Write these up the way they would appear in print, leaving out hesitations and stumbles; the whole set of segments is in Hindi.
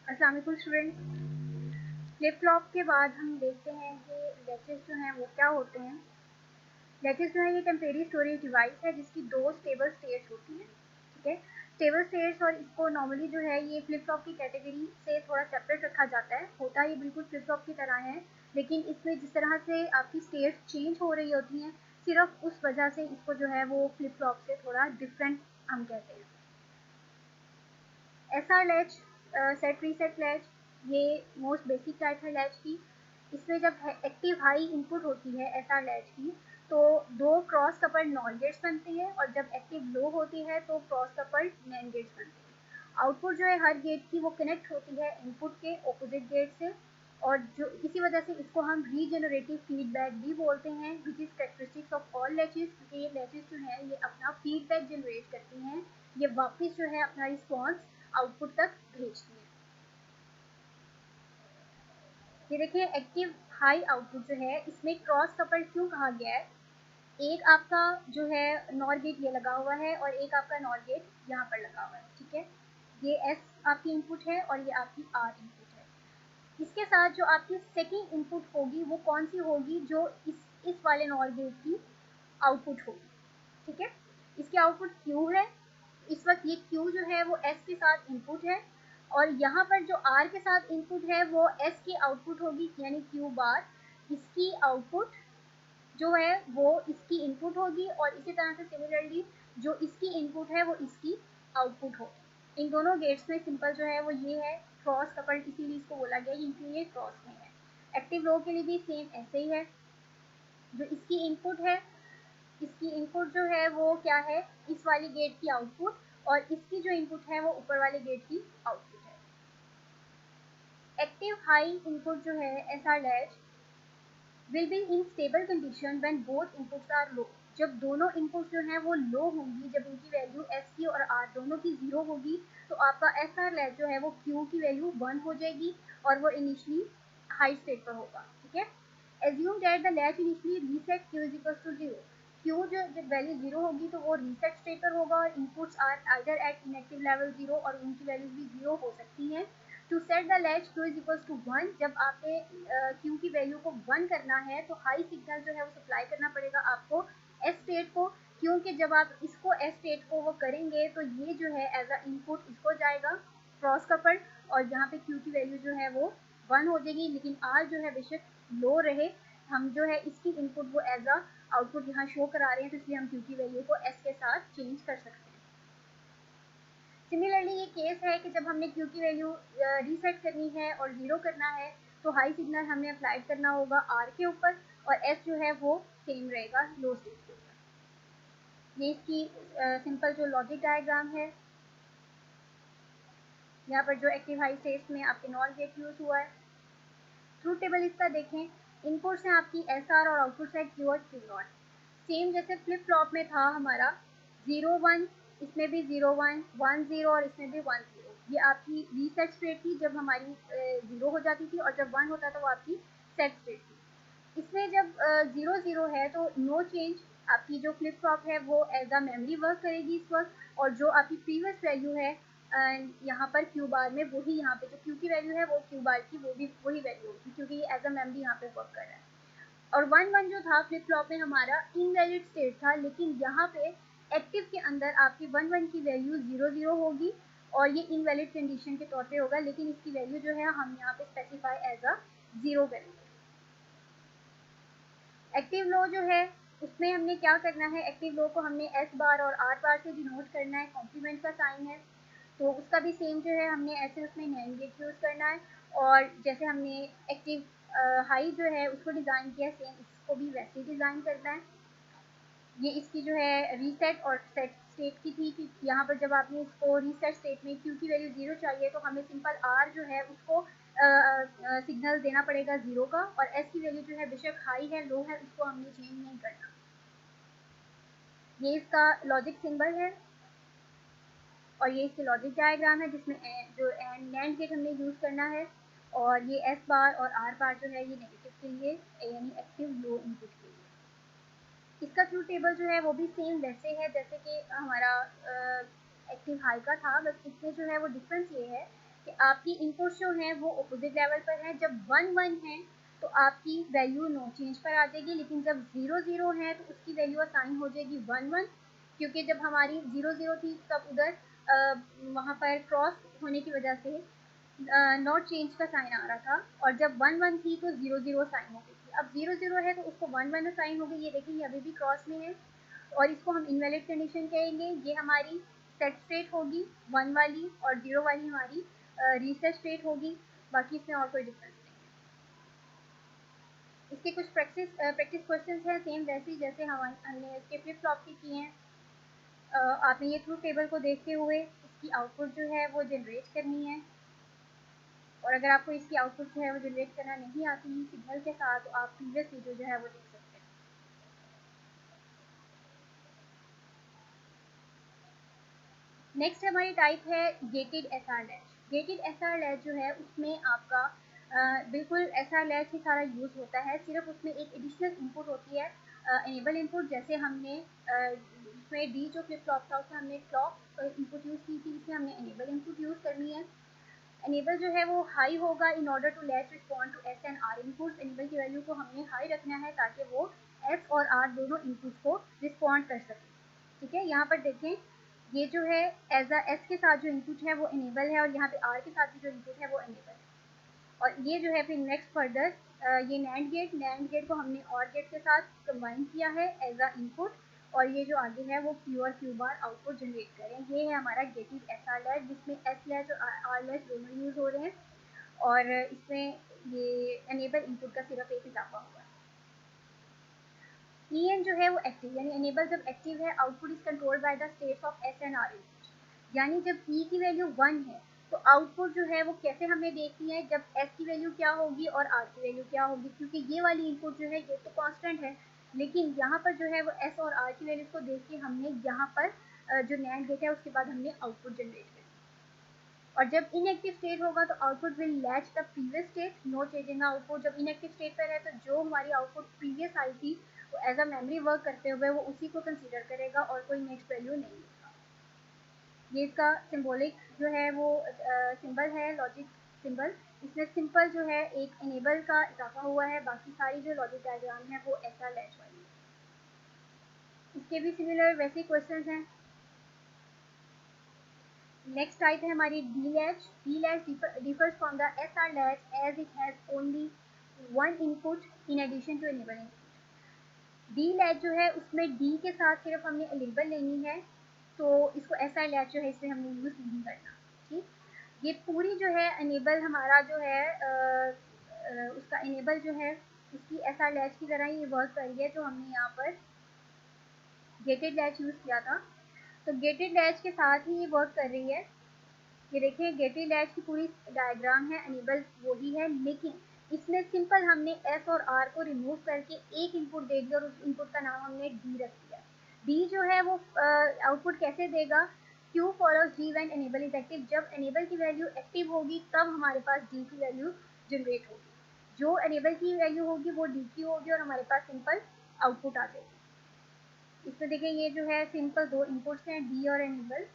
अस्सलाम वालेकुम स्टूडेंट्स। फ्लिप फ्लॉप के बाद हम देखते हैं कि लैचेस जो हैं वो क्या होते हैं। लैचेस जो है ये टेम्परेरी स्टोरेज डिवाइस है जिसकी दो स्टेबल स्टेट्स होती हैं। ठीक है, स्टेबल स्टेट्स, और इसको नॉर्मली जो है ये फ्लिप फ्लॉप की कैटेगरी से थोड़ा सेपरेट रखा जाता है। होता ये बिल्कुल फ्लिप फ्लॉप की तरह है, लेकिन इसमें जिस तरह से आपकी स्टेट्स चेंज हो रही होती हैं, सिर्फ उस वजह से इसको जो है वो फ्लिप फ्लॉप से थोड़ा डिफरेंट हम कहते हैं। SR latch, set reset latch, ये मोस्ट बेसिक टाइप है लैच की। इसमें जब एक्टिव हाई इनपुट होती है एसआर लैच की, तो दो क्रॉस कपल्ड नॉर गेट्स बनते हैं, और जब एक्टिव लो होती है तो क्रॉस कपल्ड नैंड गेट्स बनते हैं। आउटपुट जो है हर गेट की वो कनेक्ट होती है इनपुट के ऑपोजिट गेट से, और जो इसी वजह से इसको हम रीजनरेटिव फीडबैक भी बोलते हैं, which is characteristics of all latches, क्योंकि ये लैचेस जो है ये अपना फीडबैक जनरेट करती हैं, ये वापस जो है अपना रिस्पॉन्स आउटपुट तक भेजती है। ये देखिए एक्टिव हाई आउटपुट जो है इसमें क्रॉस कपल्ड क्यों कहा गया है। एक आपका जो है नॉर गेट ये लगा हुआ है और एक आपका नॉर गेट यहाँ पर लगा हुआ है। ठीक है, ये एस आपकी इनपुट है और ये आपकी आर इनपुट है। इसके साथ जो आपकी सेकेंड इनपुट होगी वो कौन सी होगी, जो इस वाले नॉर गेट की आउटपुट होगी। ठीक है, इसकी आउटपुट क्यू है। इस वक्त ये क्यू जो है वो एस के साथ इनपुट है, और यहाँ पर जो आर के साथ इनपुट है वो एस की आउटपुट होगी, यानी क्यू बार। इसकी आउटपुट जो है वो इसकी इनपुट होगी, और इसी तरह से सिमिलरली जो इसकी इनपुट है वो इसकी आउटपुट होगी। इन दोनों गेट्स में सिंपल जो है वो ये है क्रॉस कपल्ड, इसीलिए इसको बोला गया क्योंकि ये क्रॉस में है। एक्टिव लो के लिए भी सेम ऐसे ही है। जो इसकी इनपुट है, इसकी इनपुट जो है वो क्या है, इस वाली गेट की आउटपुट, और इसकी जो इनपुट है वो ऊपर वाले गेट की आउटपुट है। एक्टिव हाई इनपुट जो है SR latch will be in stable condition when both inputs are low. जब दोनों इनपुट्स जो हैं वो लो होंगी, जब इनकी वैल्यू एस की और आर दोनों की जीरो होगी, तो आपका एस आर लैच जो है वो क्यू की वैल्यू 1 हो जाएगी, और वो इनिशियली हाई स्टेट पर होगा। ठीक है, assume that the latch initially reset Q is equal to 0। Q जो जब वैल्यू 0 होगी तो वो रीसेट स्टेट पर होगा, और inputs are either at inactive level 0, और उनकी वैल्यूज भी 0 हो सकती हैं। To set the latch Q is equal to 1, जब आपने क्यू की वैल्यू को 1 करना है तो हाई सिग्नल जो है वो सप्लाई करना पड़ेगा आपको एस स्टेट को, क्योंकि जब आप इसको एस स्टेट को वो करेंगे तो ये जो है एज अ इनपुट इसको जाएगा क्रॉस कपल्ड, और यहाँ पे क्यू की वैल्यू जो है वो 1 हो जाएगी, लेकिन आर जो है बेशक लो रहे, हम जो है इसकी इनपुट वो एज अ आउटपुट यहाँ शो करा रहे हैं, तो इसलिए हम क्यू की वैल्यू को एस के साथ चेंज कर सकते हैं। सिमिलरली ये केस है कि जब हमने क्यू की वैल्यू रीसेट करनी है और 0 करना है, तो हाई सिग्नल हमने अप्लाइड करना होगा आर के ऊपर, और एस जो है वो सेम रहेगा लो स्टेट के ऊपर। ये इसकी सिंपल जो लॉजिक डायग्राम है, यहाँ पर जो एक्टिव हाई स्टेट्स में आपके नॉर गेट यूज हुआ है। ट्रूथ टेबल इसका देखें, इनपुट्स हैं आपकी एस आर और आउटपुट्स है क्यू और क्यू नॉट। सेम जैसे फ्लिप फ्लॉप में था हमारा 0 1, इसमें भी 0 1, 1 0, और इसमें भी 1 0। ये आपकी रीसेट स्टेट थी जब हमारी 0 हो जाती थी, और जब 1 होता था वो आपकी सेट स्टेट थी। इसमें जब 0 0 है तो नो चेंज, आपकी जो फ्लिप फ्लॉप है वो एज अ मेमोरी वर्क करेगी इस वक्त, और जो आपकी प्रीवियस वैल्यू है यहाँ पर क्यू बार में वही, यहाँ पे जो क्यू की वैल्यू है वो क्यू बार की वो भी वही वैल्यू होगी, क्योंकि ये एज अ मेमोरी यहाँ पे वर्क कर रहा है। और 1 1 जो था फ्लिप फ्लॉप में हमारा इनवैलिड स्टेट था, लेकिन यहाँ पे एक्टिव के अंदर आपकी 1 1 की वैल्यू 0 0 होगी, और ये इनवैलिड कंडीशन के तौर पे होगा, लेकिन इसकी वैल्यू जो है हम यहाँ पे स्पेसिफाई एज अ 0 करेंगे। एक्टिव लो जो है उसमें हमने क्या करना है, एक्टिव लो को हमने एस बार और आर बार से डिनोट करना है, कॉम्प्लीमेंट का साइन है, तो उसका भी सेम जो है हमने ऐसे उसमें नैंड गेट यूज़ करना है, और जैसे हमने एक्टिव हाई जो है उसको डिज़ाइन किया, सेम इसको भी वैसे ही डिज़ाइन करना है। ये इसकी जो है रीसेट और सेट स्टेट की थी कि यहाँ पर जब आपने इसको रीसेट स्टेट में क्यू की वैल्यू 0 चाहिए तो हमें सिंपल आर जो है उसको सिग्नल देना पड़ेगा 0 का, और एस की वैल्यू जो है बेशक हाई है लो है उसको हमने चेंज नहीं करना। ये इसका लॉजिक सिंबल है, और ये इसके लॉजिक डायग्राम है जिसमें जो नैंड गेट हमने यूज़ करना है, और ये एस बार और आर बार जो है ये नेगेटिव के लिए यानी एक्टिव लो इनपुट के लिए। इसका ट्रूथ टेबल जो है वो भी सेम वैसे है जैसे कि हमारा एक्टिव हाई का था, बस इसमें जो है वो डिफरेंस ये है कि आपकी इनपुट जो हैं वो अपोजिट लेवल पर है। जब 1 1 है तो आपकी वैल्यू नो चेंज पर आ जाएगी, लेकिन जब 0 0 है तो उसकी वैल्यू असाइन हो जाएगी 1 1, क्योंकि जब हमारी 0 0 थी तब उधर वहाँ पर क्रॉस होने की वजह से नॉट चेंज का साइन आ रहा था, और जब 1 1 थी तो 0 0 साइन हो गई थी। अब 0 0 है तो उसको 1 1 साइन हो गई, ये देखिए ये अभी भी क्रॉस में है, और इसको हम इनवैलिड कंडीशन कहेंगे। ये हमारी सेट स्टेट होगी 1 वाली, और 0 वाली हमारी रीसेट स्टेट होगी। बाकी इसमें और कोई डिफरेंस नहीं है। इसके कुछ प्रैक्टिस क्वेश्चंस हैं सेम वैसे ही जैसे हमने इसके फ्लिप फ्लॉप के किए हैं। आपने ये ट्रूथ टेबल को देखते हुए इसकी आउटपुट जो है वो जनरेट करनी है, और अगर आपको इसकी आउटपुट जो है वो जनरेट करना नहीं आती सिग्नल के साथ, तो आप प्रीवियस वीडियो जो है वो देख सकते हैं। नेक्स्ट हमारी टाइप है gated SR latch. Gated SR latch जो है उसमें आपका बिल्कुल एसआर लैच ही सारा यूज़ होता है, सिर्फ उसमें एक एडिशनल इनपुट होती है एनेबल इनपुट। जैसे हमने इसमें डी जो फ्लिप फ्लॉप था उसमें हमने क्लॉक इनपुट यूज़ की थी, इसमें हमने एनेबल इनपुट यूज़ करनी है। एनेबल जो है वो हाई होगा in order to let respond to S and R inputs. Enable की वैल्यू को हमने हाई रखना है ताकि वो एस और आर दोनों इनपुट्स को रिस्पॉन्ड कर सके। ठीक है, यहाँ पर देखें ये जो है एज अ एस के साथ जो इनपुट है वो एनेबल है, और यहाँ पे आर के साथ भी जो इनपुट है वो एनेबल है। और ये जो है फिर नेक्स्ट फर्दर ये नैंड गेट को हमने और गेट के साथ कंबाइन किया है एज अ इनपुट, और ये जो आगे है वो क्यू और क्यू बार आउटपुट जनरेट करें। ये है हमारा गेटेड एस आर लैच, जिसमें एस लैच और आर लैच दोनों यूज़ हो रहे हैं, और इसमें ये एनेबल इनपुट का सिर्फ एक इजाफा हुआ है। EN जो है वो एक्टिव, यानी एनेबल जब एक्टिव है output is controlled by the states of S and R input. यानी जब E की वैल्यू 1 है तो आउटपुट जो है वो कैसे हमें देखती है, जब S की वैल्यू क्या होगी और R की वैल्यू क्या होगी, क्योंकि ये वाली इनपुट जो है ये तो कांस्टेंट है, लेकिन यहाँ पर जो है वो S और R की वैल्यूज को देख के हमने यहाँ पर जो नैंड गेट है उसके बाद हमने आउटपुट जनरेट किया। और जब इनएक्टिव स्टेट होगा तो output will latch the previous state, no changing output. जब इनएक्टिव स्टेट पर है तो जो हमारी आउटपुट प्रीवियस आई थी वो एज अ मेमोरी वर्क करते हुए वो उसी को कंसीडर करेगा और कोई नेक्स्ट वैल्यू नहीं लेगा। ये इसका सिंबॉलिक जो है वो सिंबल है, लॉजिक सिंबल। इसमें सिंपल जो है एक इनेबल का इजाफा हुआ है, बाकी सारी जो लॉजिक डायग्राम है वो ऐसा लैच वाली है। इसके भी सिमिलर वैसे क्वेश्चन हैं। नेक्स्ट टाइप है हमारी D latch. D latch differs from the S R latch as it has only one input in addition to enable input. D latch जो है उसमें डी के साथ सिर्फ हमने एनेबल लेनी है, तो इसको एस आर लैच जो है इसे हमने यूज़ नहीं करना। ठीक, ये पूरी जो है एनेबल हमारा जो है उसका एनेबल जो है उसकी एस आर लैच की तरह ही वर्क कर रही है, तो हमने यहाँ पर गेटेड लैच यूज़ किया था, तो गेटेड लैच के साथ ही ये वर्क कर रही है। ये देखिए गेटेड लैच की पूरी डायग्राम है, एनेबल वही है, लेकिन इसमें सिंपल हमने एस और आर को रिमूव करके एक इनपुट दे दिया और उस इनपुट का नाम हमने डी रख दिया। डी जो है वो आउटपुट कैसे देगा, Q follows D when enable is active. जब एनेबल की वैल्यू एक्टिव होगी तब हमारे पास डी की वैल्यू जनरेट होगी, जो एनेबल की वैल्यू होगी वो डी की होगी और हमारे पास सिंपल आउटपुट आ जाएगी। इसमें देखिए ये जो है सिंपल दो इनपुट्स हैं डी और एनेबल।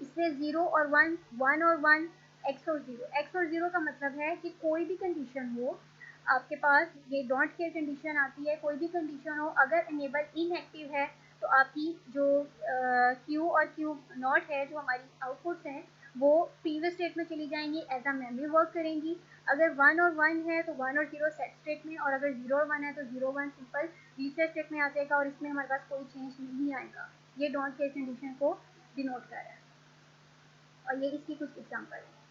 इसमें 0 और 1, 1 और 1, x और 0। x और 0 का मतलब है कि कोई भी कंडीशन हो आपके पास, ये डोंट केयर कंडीशन आती है, कोई भी कंडीशन हो अगर एनेबल इनएक्टिव है तो आपकी जो Q और Q नॉट है जो हमारी आउटपुट्स हैं वो प्रीवियस स्टेट में चली जाएंगी, एज अ मेमोरी वर्क करेंगी। अगर 1 और 1 है तो 1 और 0 सेट स्टेट में, और अगर 0 और 1 है तो 0 1 सिंपल रीसेट स्टेट में आ जाएगा, और इसमें हमारे पास कोई चेंज नहीं आएगा। ये डोंट केयर कंडीशन को डिनोट कर रहा है, और ये इसकी कुछ एग्जांपल है।